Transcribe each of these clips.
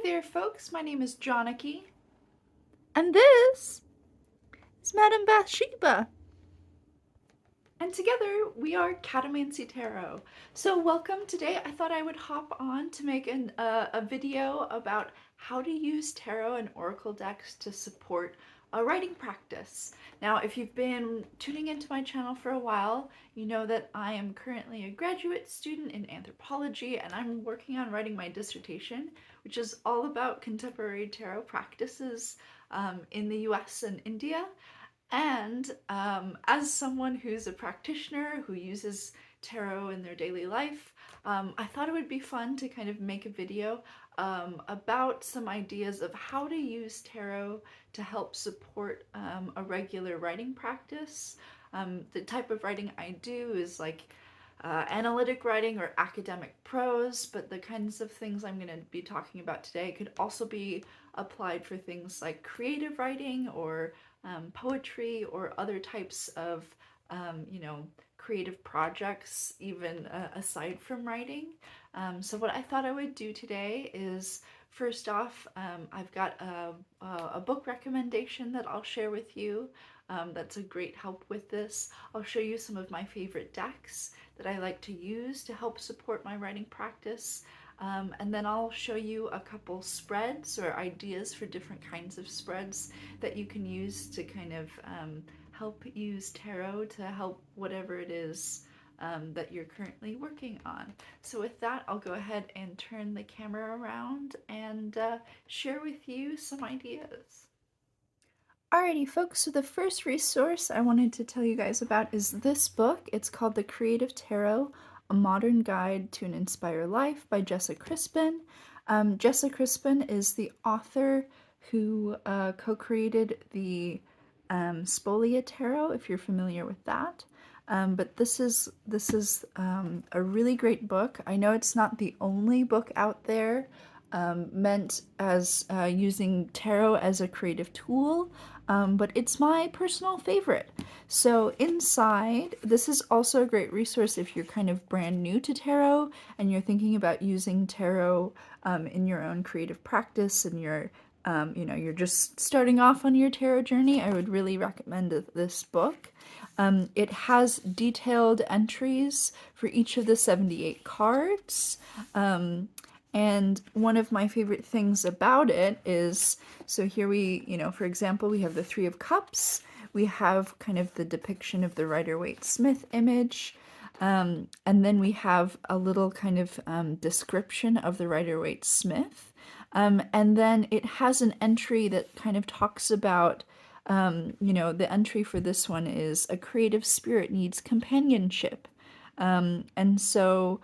there, folks. My name is Janaki. And this is Madame Bathsheba. And together we are Catomancy Tarot. So welcome. Today I thought I would hop on to make a video about how to use tarot and oracle decks to support a writing practice. Now, if you've been tuning into my channel for a while, you know that I am currently a graduate student in anthropology and I'm working on writing my dissertation, which is all about contemporary tarot practices in the US and India. And as someone who's a practitioner who uses tarot in their daily life, I thought it would be fun to kind of make a video about some ideas of how to use tarot to help support a regular writing practice. The type of writing I do is like analytic writing or academic prose, but the kinds of things I'm going to be talking about today could also be applied for things like creative writing or poetry or other types of, creative projects, even aside from writing. So what I thought I would do today is, first off, I've got a book recommendation that I'll share with you. That's a great help with this. I'll show you some of my favorite decks that I like to use to help support my writing practice. And then I'll show you a couple spreads or ideas for different kinds of spreads that you can use to kind of help use tarot to help whatever it is that you're currently working on. So with that, I'll go ahead and turn the camera around and share with you some ideas. Alrighty, folks, so the first resource I wanted to tell you guys about is this book. It's called The Creative Tarot, A Modern Guide to an Inspired Life by Jessa Crispin. Jessa Crispin is the author who co-created the Spolia Tarot, if you're familiar with that. But this is a really great book. I know it's not the only book out there meant as using tarot as a creative tool, but it's my personal favorite. So inside, this is also a great resource if you're kind of brand new to tarot and you're thinking about using tarot in your own creative practice and you're just starting off on your tarot journey. I would really recommend this book. It has detailed entries for each of the 78 cards. And one of my favorite things about it is, so here for example, we have the Three of Cups. We have kind of the depiction of the Rider-Waite-Smith image. And then we have a little kind of description of the Rider-Waite-Smith. And then it has an entry that kind of talks about, the entry for this one is a creative spirit needs companionship. And so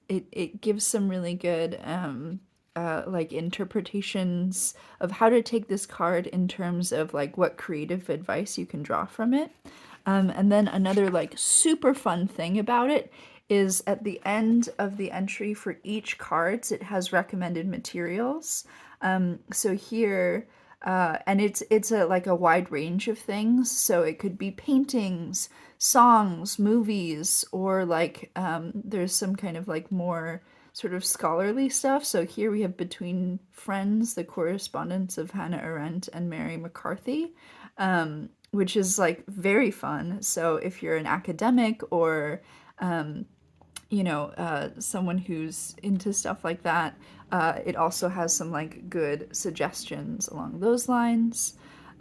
it gives some really good like interpretations of how to take this card in terms of like what creative advice you can draw from it. And then another like super fun thing about it is at the end of the entry for each cards, it has recommended materials. So here, and it's like a wide range of things. So it could be paintings, songs, movies, or like there's some kind of like more sort of scholarly stuff. So here we have Between Friends, the correspondence of Hannah Arendt and Mary McCarthy, which is like very fun. So if you're an academic or someone who's into stuff like that, it also has some like good suggestions along those lines.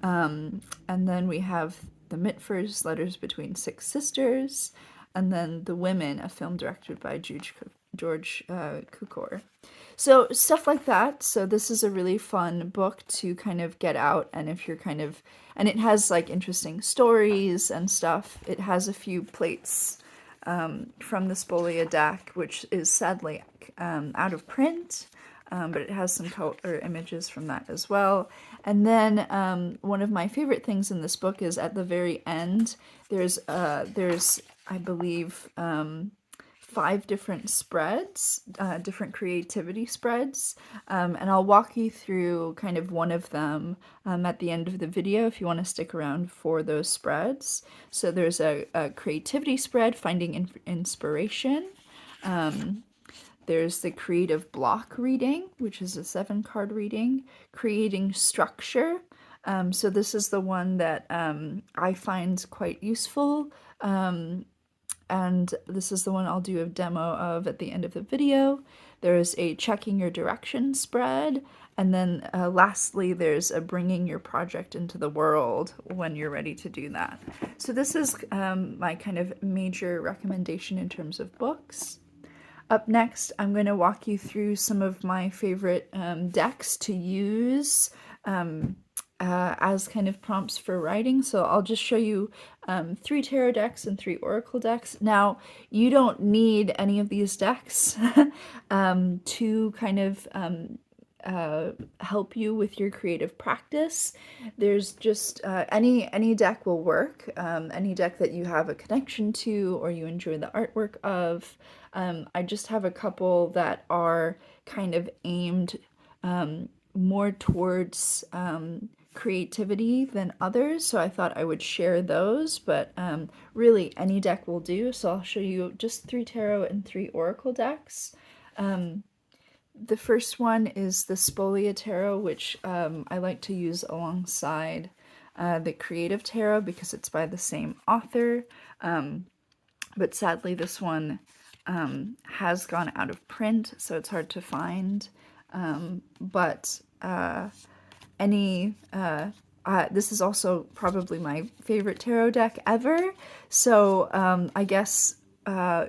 And then we have The Mitford's Letters Between Six Sisters, and then The Women, a film directed by George Cukor. So stuff like that. So this is a really fun book to kind of get out, and if you're and it has like interesting stories and stuff. It has a few plates from the Spolia deck, which is sadly out of print, but it has some color images from that as well. And then one of my favorite things in this book is at the very end, there's I believe 5 different spreads, different creativity spreads, and I'll walk you through kind of one of them at the end of the video if you want to stick around for those spreads. So there's a creativity spread, Finding Inspiration. There's the creative block reading, which is a 7-card reading, creating structure. So this is the one that I find quite useful. And this is the one I'll do a demo of at the end of the video. There's a checking your direction spread, and then lastly, there's a bringing your project into the world when you're ready to do that. So this is my kind of major recommendation in terms of books. Up next, I'm going to walk you through some of my favorite decks to use as kind of prompts for writing. So I'll just show you 3 tarot decks and 3 oracle decks. Now, you don't need any of these decks to kind of help you with your creative practice. There's just any deck will work. Any deck that you have a connection to or you enjoy the artwork of. I just have a couple that are kind of aimed more towards creativity than others, so I thought I would share those, but really any deck will do. So I'll show you just 3 tarot and 3 oracle decks. The first one is the Spolia Tarot, which I like to use alongside the Creative Tarot because it's by the same author, but sadly this one has gone out of print, so it's hard to find, but this is also probably my favorite tarot deck ever, so I guess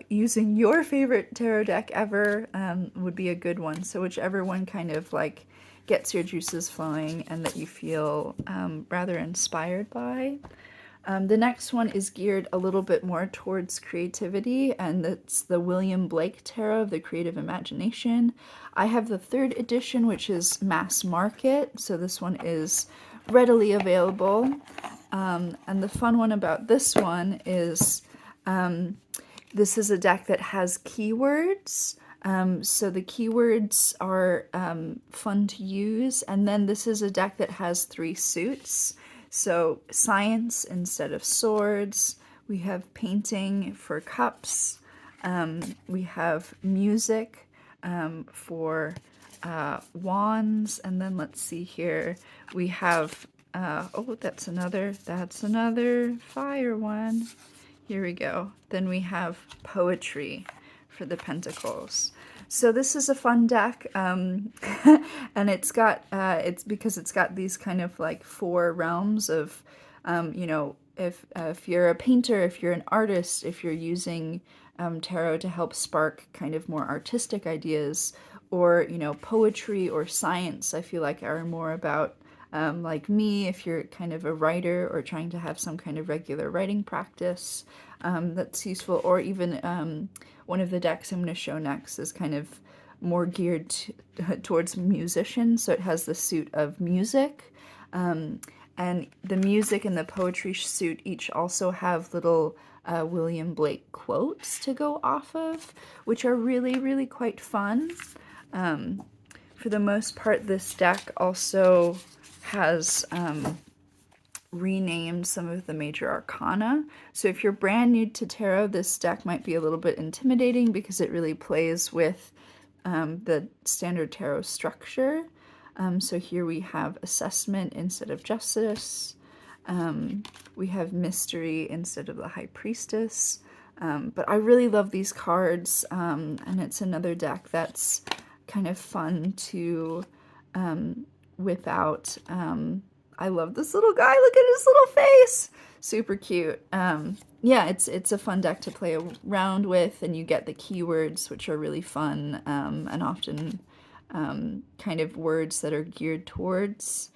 using your favorite tarot deck ever would be a good one. So whichever one kind of like gets your juices flowing and that you feel rather inspired by. The next one is geared a little bit more towards creativity, and it's the William Blake Tarot of the Creative Imagination. I have the 3rd edition, which is mass market, so this one is readily available. And the fun one about this one is this is a deck that has keywords. So the keywords are fun to use, and then this is a deck that has 3 suits. So science instead of swords, we have painting for cups, we have music for wands, and then let's see here, we have, oh, that's another fire one. Here we go. Then we have poetry for the pentacles. So this is a fun deck, and it's got it's because it's got these kind of like 4 realms of, you know, if you're a painter, if you're an artist, if you're using tarot to help spark kind of more artistic ideas, or you know, poetry or science, I feel like are more about like me, if you're kind of a writer or trying to have some kind of regular writing practice, that's useful. Or even one of the decks I'm going to show next is kind of more geared towards musicians, so it has the suit of music. And the music and the poetry suit each also have little William Blake quotes to go off of, which are really, really quite fun. For the most part, this deck also has renamed some of the major arcana. So if you're brand new to tarot, this deck might be a little bit intimidating because it really plays with the standard tarot structure. So here we have assessment instead of justice. We have mystery instead of the high priestess. But I really love these cards, and it's another deck that's kind of fun to whip out. I love this little guy. Look at his little face. Super cute. Yeah, it's a fun deck to play around with, and you get the keywords, which are really fun, and often kind of words that are geared towards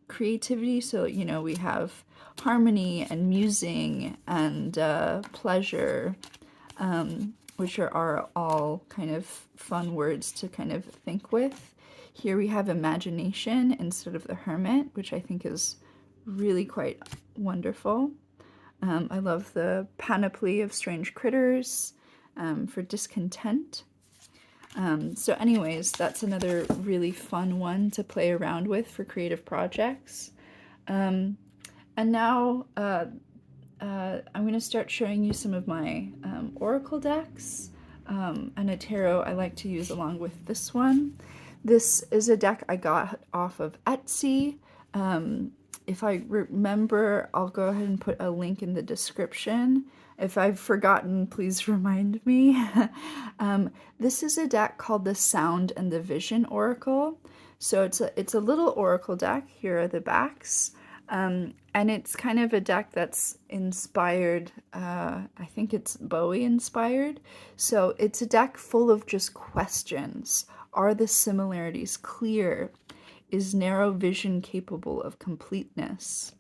creativity. So, you know, we have harmony and musing and pleasure, which are all kind of fun words to kind of think with. Here we have imagination instead of the hermit, which I think is really quite wonderful. I love the panoply of strange critters for discontent. So anyways, that's another really fun one to play around with for creative projects. And now I'm going to start showing you some of my oracle decks. and a tarot I like to use along with this one. This is a deck I got off of Etsy. If I remember, I'll go ahead and put a link in the description. If I've forgotten, please remind me. This is a deck called the Sound and the Vision Oracle. So it's a little oracle deck. Here are the backs. And it's kind of a deck that's inspired, I think it's Bowie inspired. So it's a deck full of just questions. Are the similarities clear? Is narrow vision capable of completeness?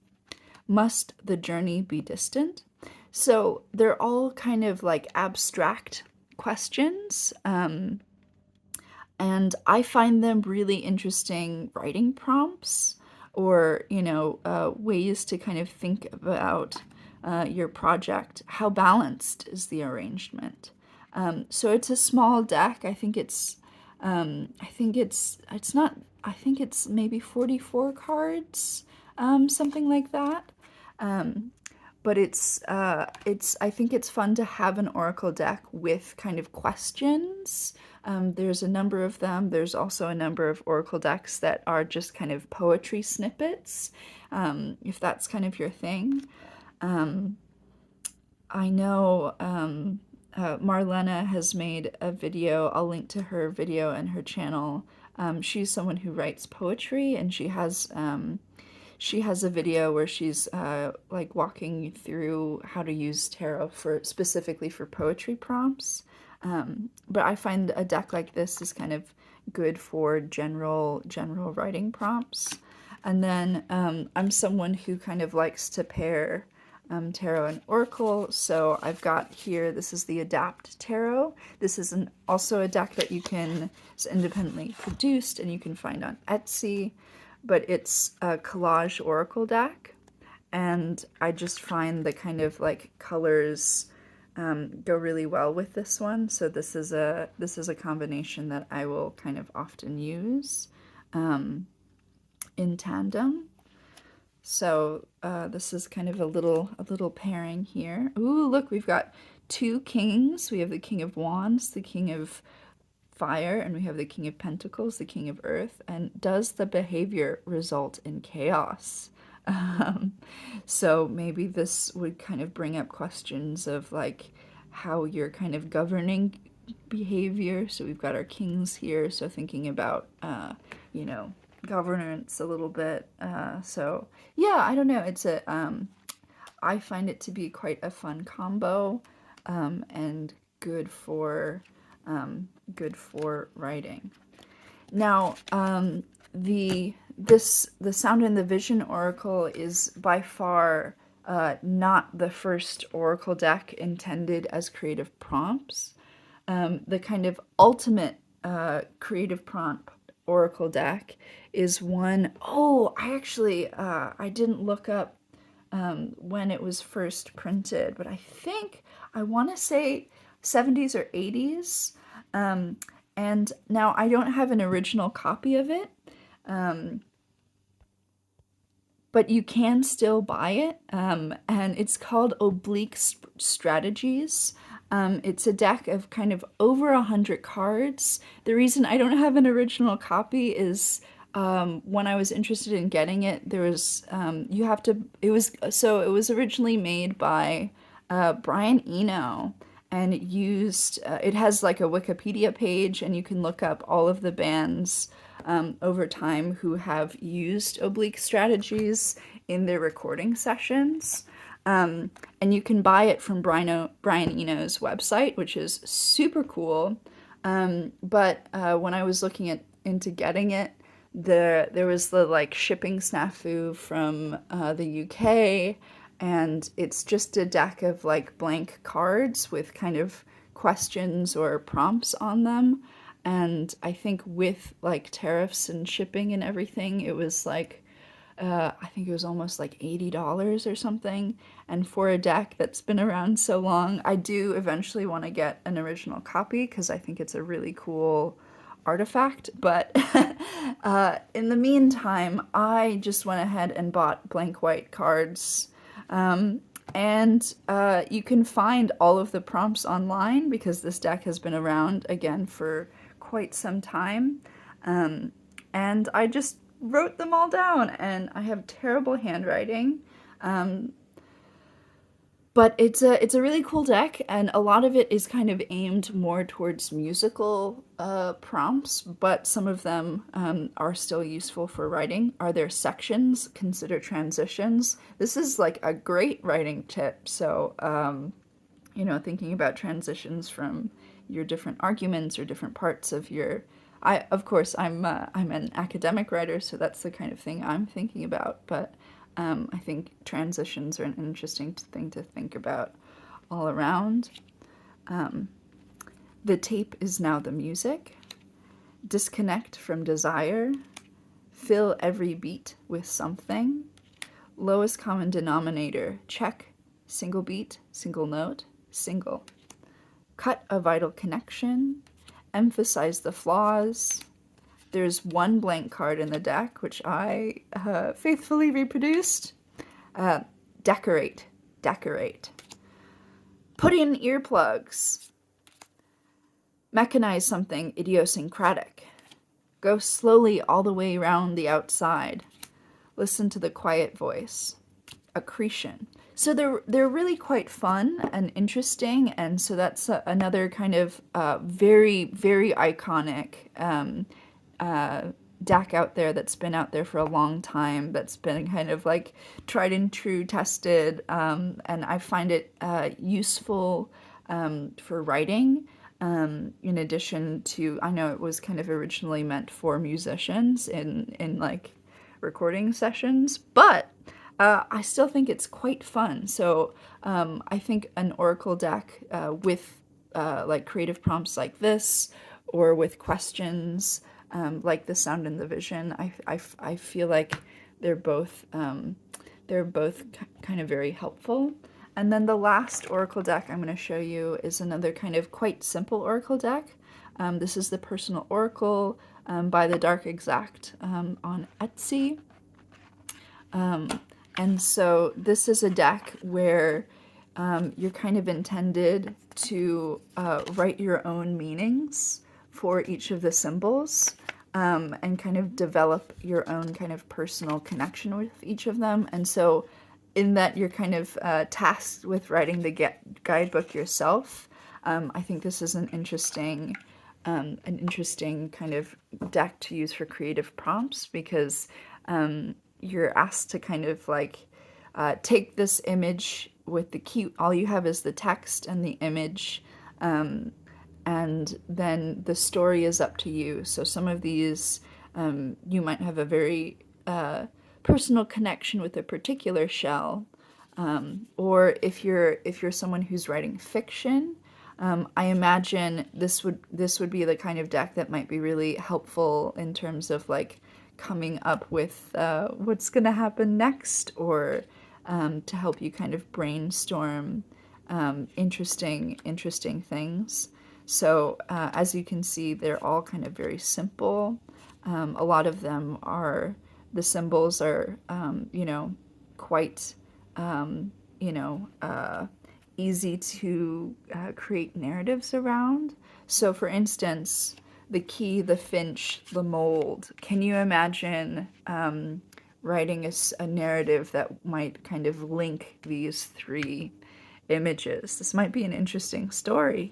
Must the journey be distant? So they're all kind of like abstract questions. And I find them really interesting writing prompts or, ways to kind of think about your project. How balanced is the arrangement? So it's a small deck. It's not, I think it's maybe 44 cards, something like that. But I think it's fun to have an oracle deck with kind of questions. There's a number of them. There's also a number of oracle decks that are just kind of poetry snippets, if that's kind of your thing. I know Marlena has made a video. I'll link to her video and her channel. She's someone who writes poetry, and she has a video where she's like walking you through how to use tarot specifically for poetry prompts. But I find a deck like this is kind of good for general writing prompts. And then I'm someone who kind of likes to pair tarot and oracle. So I've got here, this is the Adapt Tarot. This is also a deck that you can, it's independently produced and you can find on Etsy, but it's a collage oracle deck. And I just find the kind of like colors go really well with this one. So this is a combination that I will kind of often use in tandem. So this is kind of a little pairing here. Ooh, look, we've got two kings. We have the King of Wands, the King of Fire, and we have the King of Pentacles, the King of Earth. And does the behavior result in chaos? So maybe this would kind of bring up questions of like how you're kind of governing behavior. So we've got our kings here. So thinking about, governance a little bit. So yeah, I don't know. I find it to be quite a fun combo, and good for writing. Now, the Sound and the Vision Oracle is by far not the first oracle deck intended as creative prompts. The kind of ultimate creative prompt oracle deck is one, I didn't look up when it was first printed, but I want to say 70s or 80s. And now I don't have an original copy of it, but you can still buy it, and it's called Oblique Strategies. It's a deck of kind of over 100 cards. The reason I don't have an original copy is when I was interested in getting it, there was it was originally made by Brian Eno, and it has like a Wikipedia page, and you can look up all of the bands over time who have used oblique strategies in their recording sessions. And you can buy it from Brian Eno's website, which is super cool. But when I was looking into getting it, there was the like shipping snafu from the UK, and it's just a deck of like blank cards with kind of questions or prompts on them. And I think with like tariffs and shipping and everything, it was like I think it was almost like $80 or something. And for a deck that's been around so long, I do eventually want to get an original copy because I think it's a really cool artifact. But in the meantime, I just went ahead and bought blank white cards. And you can find all of the prompts online because this deck has been around again for quite some time. Um, and I just wrote them all down, and I have terrible handwriting. Um, but it's a really cool deck, and a lot of it is kind of aimed more towards musical prompts, but some of them are still useful for writing. Are there sections? Consider transitions. This is like a great writing tip. So, thinking about transitions from your different arguments or different parts of your. Of course, I'm an academic writer, so that's the kind of thing I'm thinking about. But I think transitions are an interesting thing to think about all around. Um, the tape is now the music. Disconnect from desire. Fill every beat with something. Lowest common denominator. Check. Single beat, single note, single. Cut a vital connection. Emphasize the flaws. There's one blank card in the deck, which I faithfully reproduced. Decorate, decorate. Put in earplugs. Mechanize something idiosyncratic. Go slowly all the way around the outside. Listen to the quiet voice. Accretion. So they're really quite fun and interesting, and so that's another kind of very very iconic deck out there that's been out there for a long time. That's been kind of like tried and true, tested, and I find it useful for writing. In addition to, I know it was kind of originally meant for musicians in like recording sessions, but I still think it's quite fun. So I think an oracle deck with like creative prompts like this, or with questions like the sound and the vision, I feel like they're both kind of very helpful. And then the last oracle deck I'm going to show you is another kind of quite simple oracle deck. This is the Personal Oracle by the Dark Exact on Etsy. And so this is a deck where you're kind of intended to write your own meanings for each of the symbols, and kind of develop your own kind of personal connection with each of them. And so in that you're kind of tasked with writing the guidebook yourself. I think this is an interesting kind of deck to use for creative prompts, because you're asked to kind of like take this image with the key. All you have is the text and the image, and then the story is up to you. So some of these you might have a very personal connection with a particular shell, or if you're someone who's writing fiction, I imagine this would be the kind of deck that might be really helpful in terms of like coming up with what's going to happen next, or to help you kind of brainstorm interesting things. So as you can see, they're all kind of very simple. A lot of them are, the symbols are, quite, you know, easy to create narratives around. So for instance, the key, the finch, the mold. Can you imagine writing a narrative that might kind of link these three images? This might be an interesting story.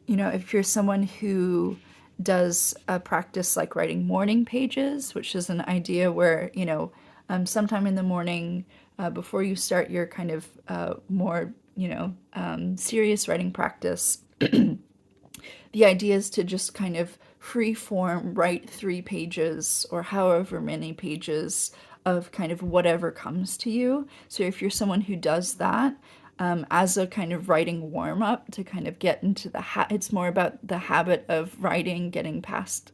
If you're someone who does a practice like writing morning pages, which is an idea where, sometime in the morning, before you start your kind of more, serious writing practice, the idea is to just kind of free form write 3 pages or however many pages of kind of whatever comes to you. So if you're someone who does that as a kind of writing warm up to kind of get into it's more about the habit of writing, getting past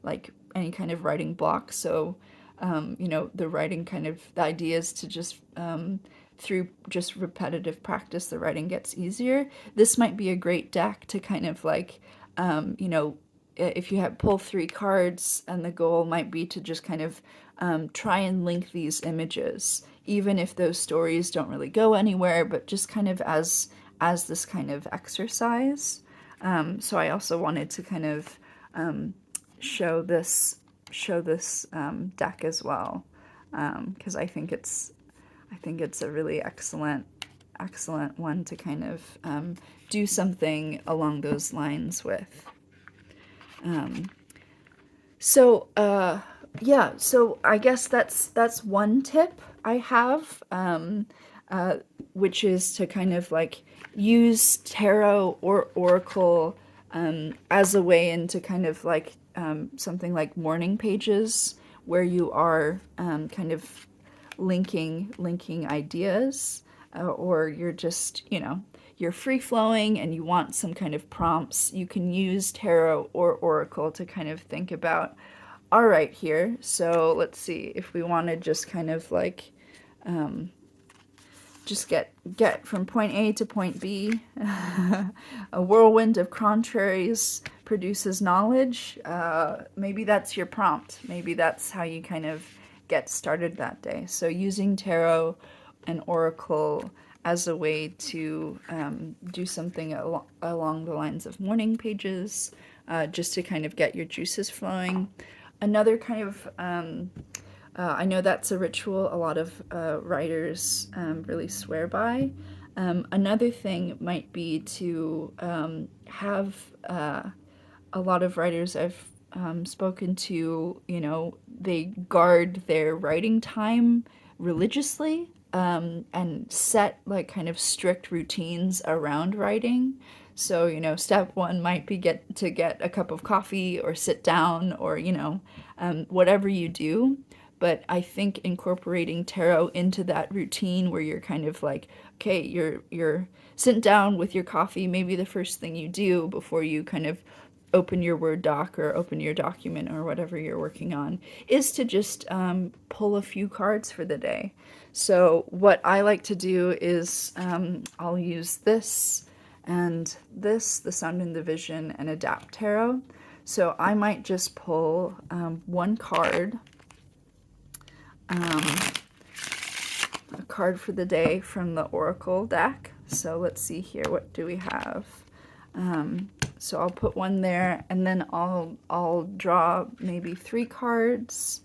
like any kind of writing block. So, the writing kind of, the idea is to just through just repetitive practice, the writing gets easier. This might be a great deck to kind of like, if you have pull 3 cards, and the goal might be to just kind of try and link these images. even if those stories don't really go anywhere, but just kind of as this kind of exercise. So I also wanted to kind of show this deck as well, because I think it's a really excellent one to kind of do something along those lines with. So yeah, so I guess that's one tip I have, which is to kind of like use tarot or oracle as a way into kind of like something like morning pages where you are kind of linking ideas, or you're just, you're free flowing and you want some kind of prompts. You can use tarot or oracle to kind of think about, all right, here, so let's see if we want to just kind of like just get from point A to point B. A whirlwind of contraries produces knowledge. Maybe that's your prompt. Maybe that's how you kind of get started that day. So using tarot and oracle as a way to do something along the lines of morning pages, just to kind of get your juices flowing. Another kind of I know that's a ritual a lot of writers really swear by. Another thing might be to have a lot of writers I've spoken to, they guard their writing time religiously, and set like kind of strict routines around writing. So, step one might be get a cup of coffee or sit down, or, whatever you do. But I think incorporating tarot into that routine where you're kind of like, okay, you're sitting down with your coffee, maybe the first thing you do before you kind of open your Word doc or open your document or whatever you're working on, is to just pull a few cards for the day. So what I like to do is I'll use this and this, the Sound and the Vision, and Adapt Tarot. So I might just pull one card, a card for the day from the Oracle deck. So let's see here, what do we have? So I'll put one there, and then I'll draw maybe 3 cards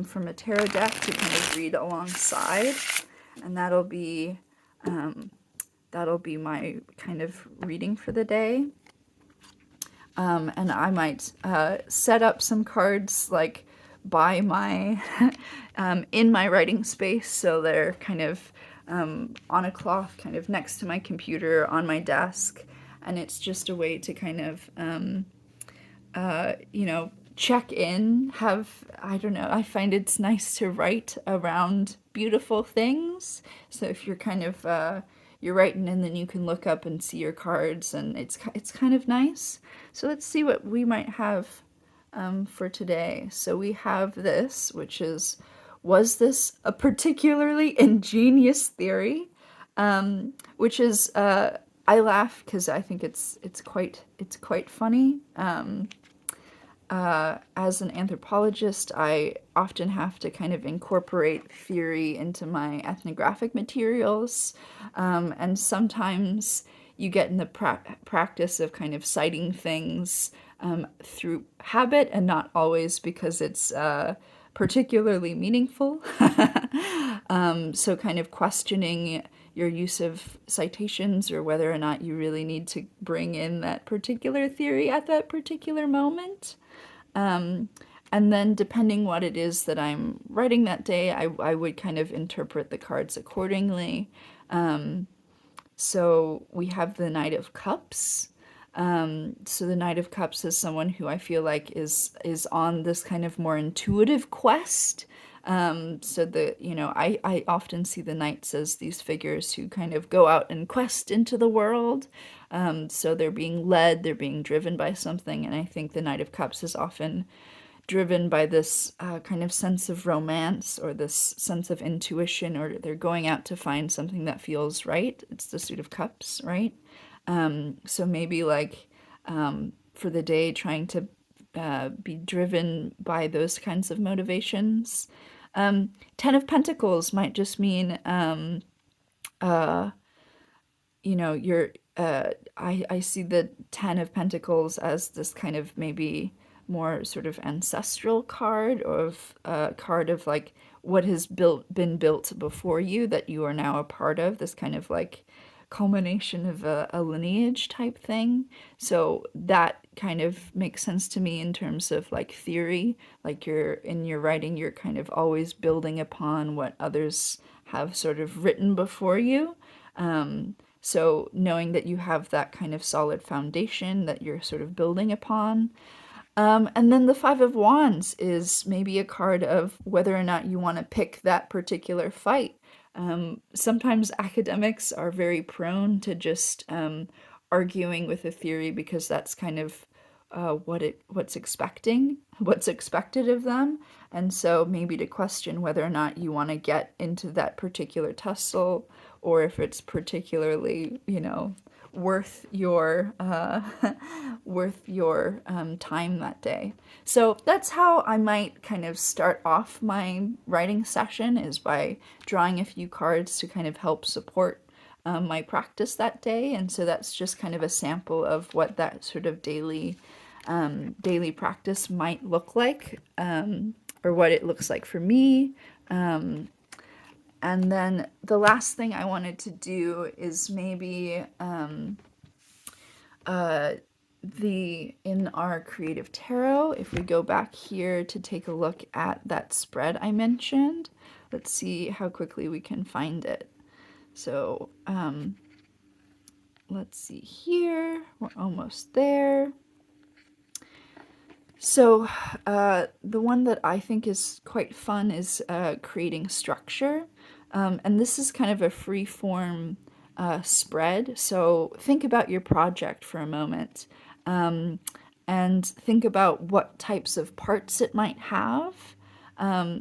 from a tarot deck to kind of read alongside, and that'll be my kind of reading for the day. And I might set up some cards like by my in my writing space, so they're kind of on a cloth, kind of next to my computer on my desk, and it's just a way to kind of check in. I don't know, I find it's nice to write around beautiful things. So if you're kind of you're writing and then you can look up and see your cards, and it's kind of nice. So let's see what we might have for today. So we have this, which is, was this a particularly ingenious theory? Which is, I laugh because I think it's quite funny. As an anthropologist, I often have to kind of incorporate theory into my ethnographic materials, and sometimes you get in the practice of kind of citing things through habit, and not always because it's particularly meaningful. So kind of questioning your use of citations, or whether or not you really need to bring in that particular theory at that particular moment. And then depending what it is that I'm writing that day, I would kind of interpret the cards accordingly. So we have the Knight of Cups. So the Knight of Cups is someone who I feel like is on this kind of more intuitive quest. So I often see the knights as these figures who kind of go out and quest into the world. So they're being led, they're being driven by something, and I think the Knight of Cups is often driven by this kind of sense of romance, or this sense of intuition, or they're going out to find something that feels right. It's the Suit of Cups, right? So maybe like for the day, trying to be driven by those kinds of motivations. Ten of Pentacles might just mean, uh, you know, I see the Ten of Pentacles as this kind of maybe more sort of ancestral card, or of a card of like what has been built before you that you are now a part of, this kind of like culmination of a lineage type thing. So that kind of makes sense to me in terms of like theory, like you're in your writing, you're kind of always building upon what others have sort of written before you. So knowing that you have that kind of solid foundation that you're sort of building upon. And then the Five of Wands is maybe a card of whether or not you want to pick that particular fight. Sometimes academics are very prone to just arguing with a theory because that's kind of what's expected of them, and so maybe to question whether or not you want to get into that particular tussle, or if it's particularly, worth your worth your time that day. So that's how I might kind of start off my writing session, is by drawing a few cards to kind of help support my practice that day. And so that's just kind of a sample of what that sort of daily practice might look like, or what it looks like for me. And then the last thing I wanted to do is maybe in our creative tarot, if we go back here to take a look at that spread I mentioned, let's see how quickly we can find it. So let's see here, we're almost there. So the one that I think is quite fun is creating structure. And this is kind of a free form spread. So think about your project for a moment, and think about what types of parts it might have.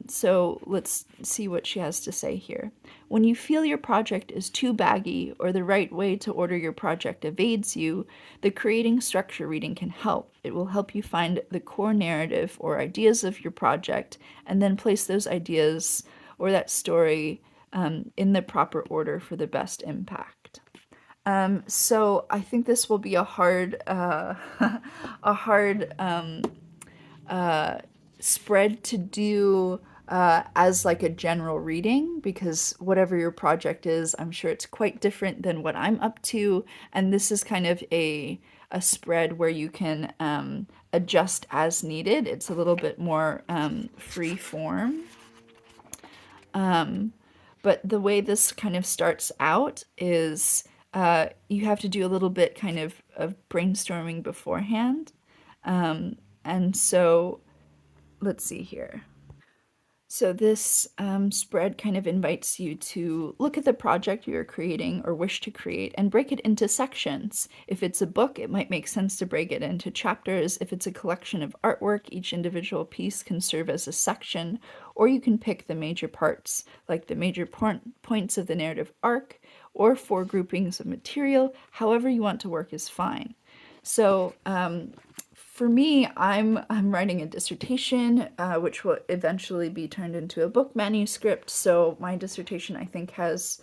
So let's see what she has to say here. When you feel your project is too baggy, or the right way to order your project evades you, the creating structure reading can help. It will help you find the core narrative or ideas of your project, and then place those ideas or that story in the proper order for the best impact. So I think this will be a hard, a hard spread to do as like a general reading, because whatever your project is, I'm sure it's quite different than what I'm up to, and this is kind of a spread where you can adjust as needed. It's a little bit more free form. But the way this kind of starts out is you have to do a little bit kind of brainstorming beforehand. And so let's see here. So this spread kind of invites you to look at the project you're creating or wish to create and break it into sections. If it's a book, it might make sense to break it into chapters. If it's a collection of artwork, each individual piece can serve as a section, or you can pick the major parts, like the major points of the narrative arc, or 4 groupings of material. However you want to work is fine. So for me, I'm writing a dissertation, which will eventually be turned into a book manuscript. So my dissertation, I think, has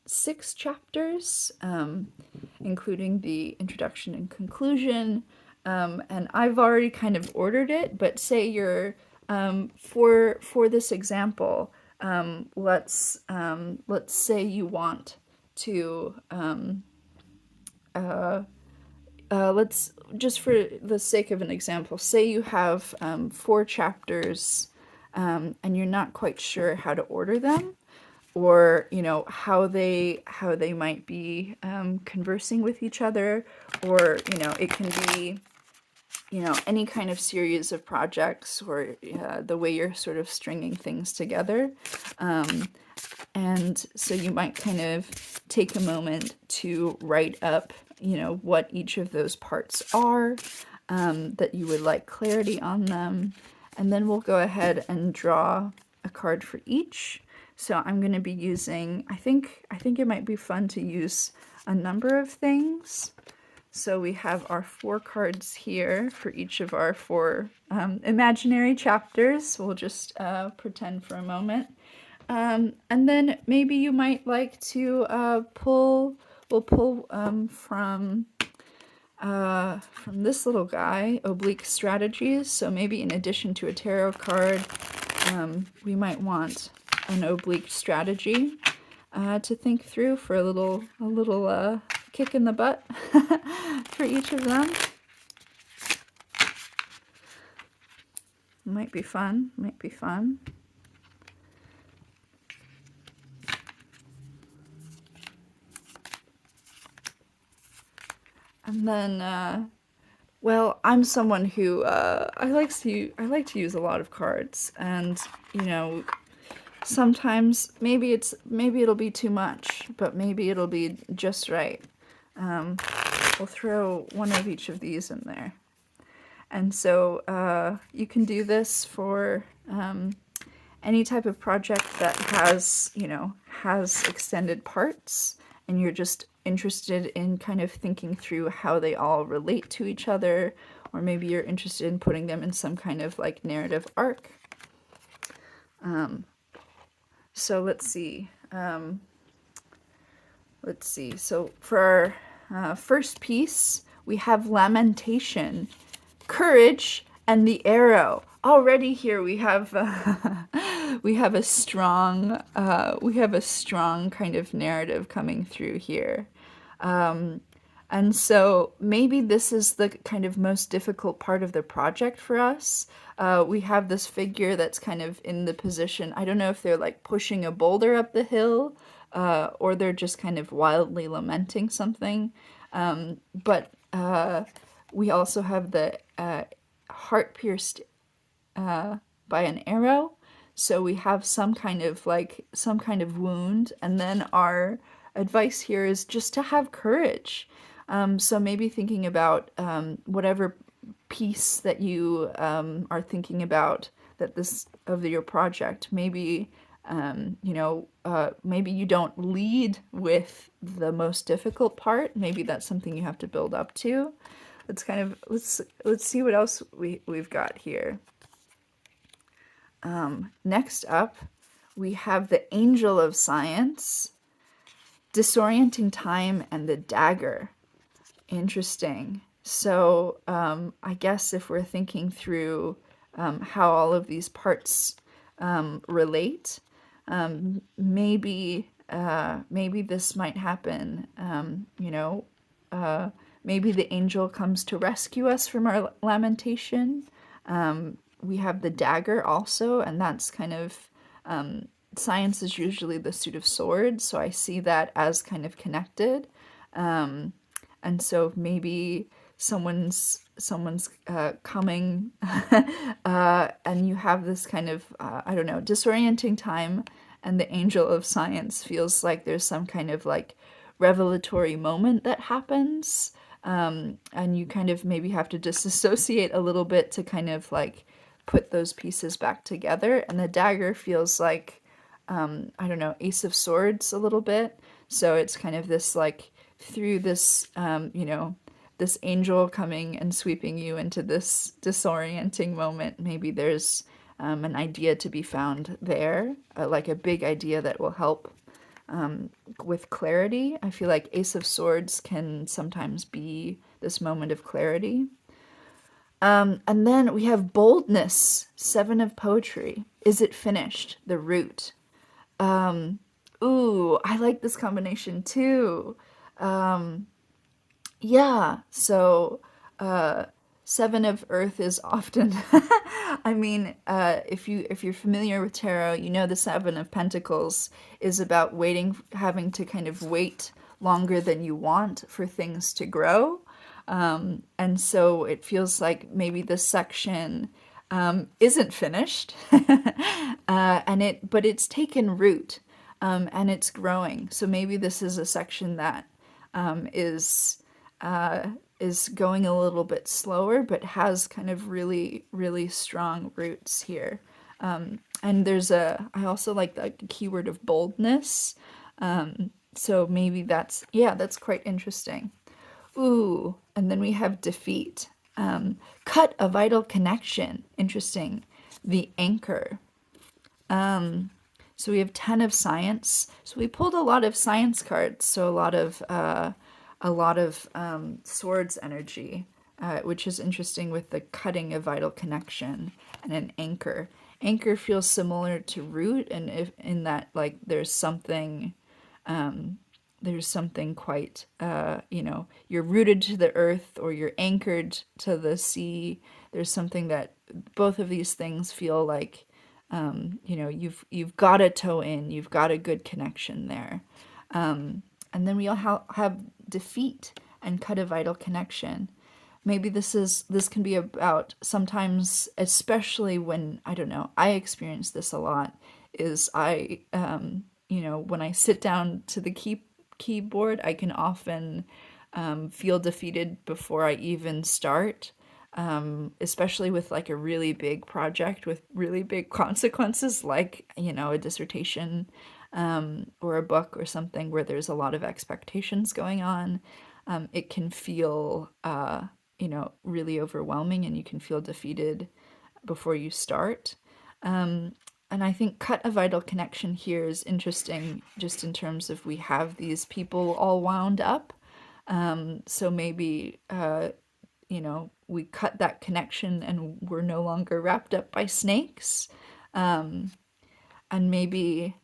6 chapters, including the introduction and conclusion. And I've already kind of ordered it, but say you're for this example, let's say you want to let's just, for the sake of an example, say you have 4 chapters, and you're not quite sure how to order them, or how they might be conversing with each other, or it can be any kind of series of projects, or the way you're sort of stringing things together. And so you might kind of take a moment to write up what each of those parts are, that you would like clarity on them. And then we'll go ahead and draw a card for each. So I'm going to be using, I think it might be fun to use a number of things. So we have our 4 cards here for each of our 4 imaginary chapters. We'll just pretend for a moment. And then maybe you might like to we'll pull from this little guy, Oblique Strategies. So maybe in addition to a tarot card, we might want an oblique strategy to think through for a little kick in the butt for each of them. Might be fun, might be fun. And then, well, I'm someone who I like to use a lot of cards, and you know, sometimes maybe it'll be too much, but maybe it'll be just right. We'll throw one of each of these in there, and so you can do this for any type of project that has extended parts, and you're just interested in kind of thinking through how they all relate to each other, or maybe you're interested in putting them in some kind of like narrative arc. So let's see. So for our first piece, we have Lamentation, Courage, and the Arrow. Already here we have we have a strong kind of narrative coming through here. And so maybe this is the kind of most difficult part of the project for us. We have this figure that's kind of in the position, I don't know if they're like pushing a boulder up the hill, or they're just kind of wildly lamenting something. But we also have the heart pierced by an arrow. So we have some kind of wound, and then our advice here is just to have courage. So maybe thinking about whatever piece that you are thinking about of your project. Maybe maybe you don't lead with the most difficult part. Maybe that's something you have to build up to. Let's see what else we've got here. Next up, we have the Angel of Science, Disorienting Time, and the Dagger. Interesting. So I guess if we're thinking through how all of these parts relate, maybe this might happen. Maybe the angel comes to rescue us from our lamentation. We have the dagger also, and that's kind of science is usually the suit of swords, so I see that as kind of connected. And so maybe someone's coming, and you have this kind of I don't know, disorienting time, and the angel of science feels like there's some kind of like revelatory moment that happens, and you kind of maybe have to disassociate a little bit to kind of like put those pieces back together. And the dagger feels like I don't know, Ace of Swords a little bit. So it's kind of this like through this this angel coming and sweeping you into this disorienting moment. Maybe there's an idea to be found there, like a big idea that will help with clarity. I feel like Ace of Swords can sometimes be this moment of clarity. And then we have Boldness, Seven of Poetry. Is it finished? The Root. Ooh, I like this combination too. Yeah, so Seven of Earth is often I mean, if you're familiar with tarot, you know the Seven of Pentacles is about waiting, having to kind of wait longer than you want for things to grow. And so it feels like maybe this section isn't finished, but it's taken root, and it's growing. So maybe this is a section that is going a little bit slower, but has kind of really, really strong roots here. And I also like the keyword of boldness. So maybe that's quite interesting. Ooh, and then we have defeat. Cut a vital connection. Interesting. The anchor. So we have 10 of science. So we pulled a lot of science cards. So a lot of swords energy, which is interesting with the cutting a vital connection and an anchor. Anchor feels similar to root, and if in that like there's something quite you're rooted to the earth or you're anchored to the sea. There's something that both of these things feel like you've got a toe in, you've got a good connection there. And then we all have defeat and cut a vital connection. Maybe this can be about sometimes, especially when I don't know, I experience this a lot. Is I when I sit down to the keyboard, I can often feel defeated before I even start, especially with like a really big project with really big consequences, like, a dissertation or a book or something where there's a lot of expectations going on. It can feel, really overwhelming and you can feel defeated before you start. And I think cut a vital connection here is interesting just in terms of we have these people all wound up. So maybe we cut that connection and we're no longer wrapped up by snakes. And maybe,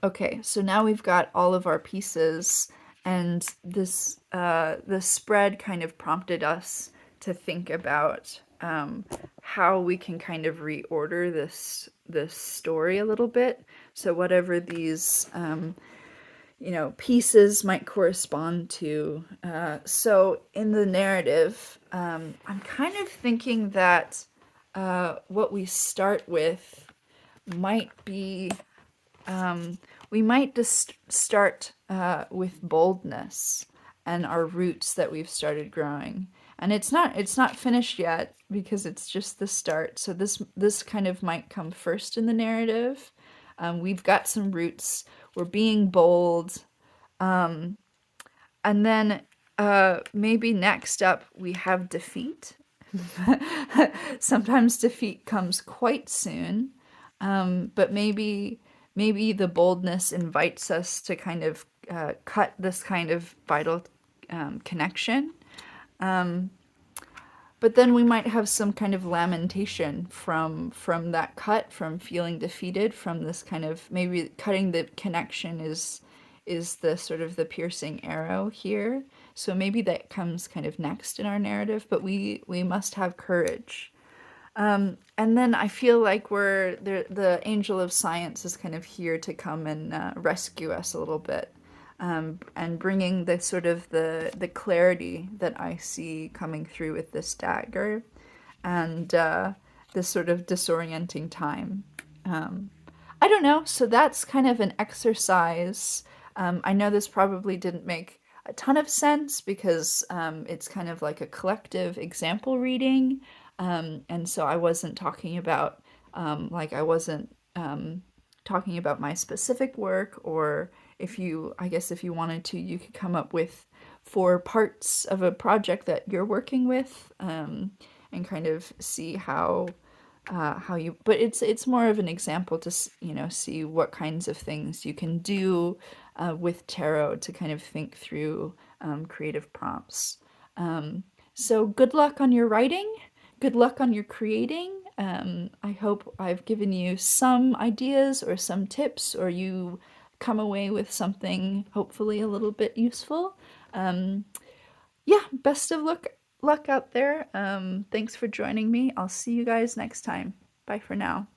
okay, so now we've got all of our pieces, and this spread kind of prompted us to think about how we can kind of reorder this story a little bit. So whatever these pieces might correspond to. So in the narrative, I'm kind of thinking that what we start with might be we might just start with boldness and our roots that we've started growing. And it's not finished yet because it's just the start. So this kind of might come first in the narrative. We've got some roots. We're being bold. And then maybe next up we have defeat. Sometimes defeat comes quite soon, but maybe the boldness invites us to kind of cut this kind of vital connection. But then we might have some kind of lamentation from that cut, from feeling defeated, from this kind of maybe cutting the connection is the sort of the piercing arrow here. So maybe that comes kind of next in our narrative, but we must have courage. And then I feel like the angel of science is kind of here to come and rescue us a little bit, and bringing the sort of the clarity that I see coming through with this dagger, and this sort of disorienting time. I don't know. So that's kind of an exercise. I know this probably didn't make a ton of sense because it's kind of like a collective example reading. And so I wasn't talking about, I wasn't talking about my specific work, or I guess if you wanted to, you could come up with 4 parts of a project that you're working with, and kind of see how you, but it's more of an example to see what kinds of things you can do with tarot to kind of think through creative prompts. So good luck on your writing, good luck on your creating. I hope I've given you some ideas or some tips, or you come away with something hopefully a little bit useful. Yeah, best of luck out there. Thanks for joining me. I'll see you guys next time. Bye for now.